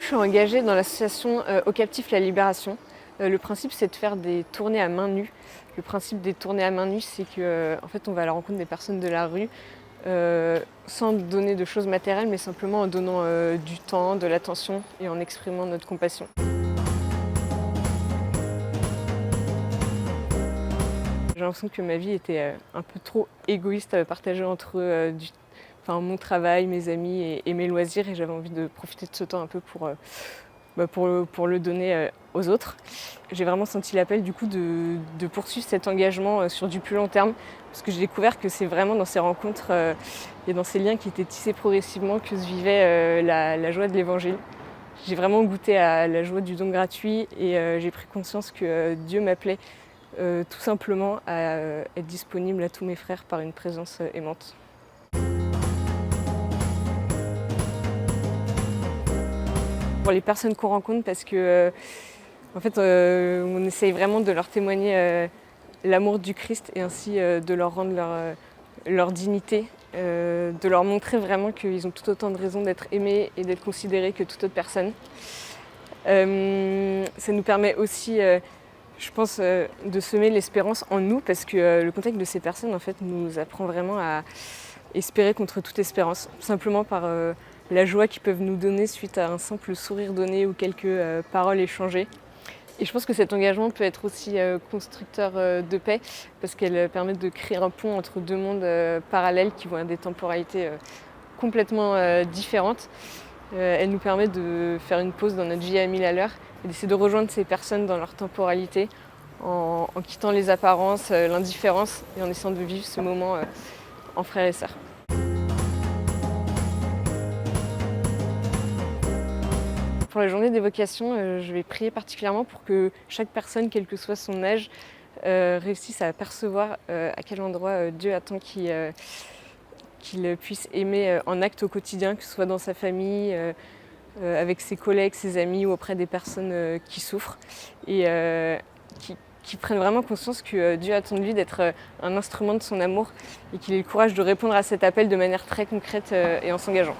Je suis engagée dans l'association Au Captif La Libération. Le principe, c'est de faire des tournées à main nue. Le principe des tournées à main nue, c'est que en fait, on va à la rencontre des personnes de la rue sans donner de choses matérielles, mais simplement en donnant du temps, de l'attention et en exprimant notre compassion. J'ai l'impression que ma vie était un peu trop égoïste à partager entre mon travail, mes amis et mes loisirs, et j'avais envie de profiter de ce temps un peu pour le donner aux autres. J'ai vraiment senti l'appel du coup de poursuivre cet engagement sur du plus long terme, parce que j'ai découvert que c'est vraiment dans ces rencontres et dans ces liens qui étaient tissés progressivement que se vivait la joie de l'Évangile. J'ai vraiment goûté à la joie du don gratuit et j'ai pris conscience que Dieu m'appelait tout simplement à être disponible à tous mes frères par une présence aimante. Pour les personnes qu'on rencontre, parce que on essaye vraiment de leur témoigner l'amour du Christ et ainsi de leur rendre leur dignité, de leur montrer vraiment qu'ils ont tout autant de raisons d'être aimés et d'être considérés que toute autre personne. Ça nous permet aussi, je pense, de semer l'espérance en nous, parce que le contact de ces personnes en fait, nous apprend vraiment à espérer contre toute espérance, simplement par la joie qu'ils peuvent nous donner suite à un simple sourire donné ou quelques paroles échangées. Et je pense que cet engagement peut être aussi constructeur de paix, parce qu'elle permet de créer un pont entre deux mondes parallèles qui vont à des temporalités complètement différentes. Elle nous permet de faire une pause dans notre vie à 1000 à l'heure et d'essayer de rejoindre ces personnes dans leur temporalité en quittant les apparences, l'indifférence et en essayant de vivre ce moment en frères et sœurs. Pour la journée des vocations, je vais prier particulièrement pour que chaque personne, quel que soit son âge, réussisse à percevoir à quel endroit Dieu attend qu'il puisse aimer en acte au quotidien, que ce soit dans sa famille, avec ses collègues, ses amis ou auprès des personnes qui souffrent. Et qui prennent vraiment conscience que Dieu attend de lui d'être un instrument de son amour et qu'il ait le courage de répondre à cet appel de manière très concrète et en s'engageant.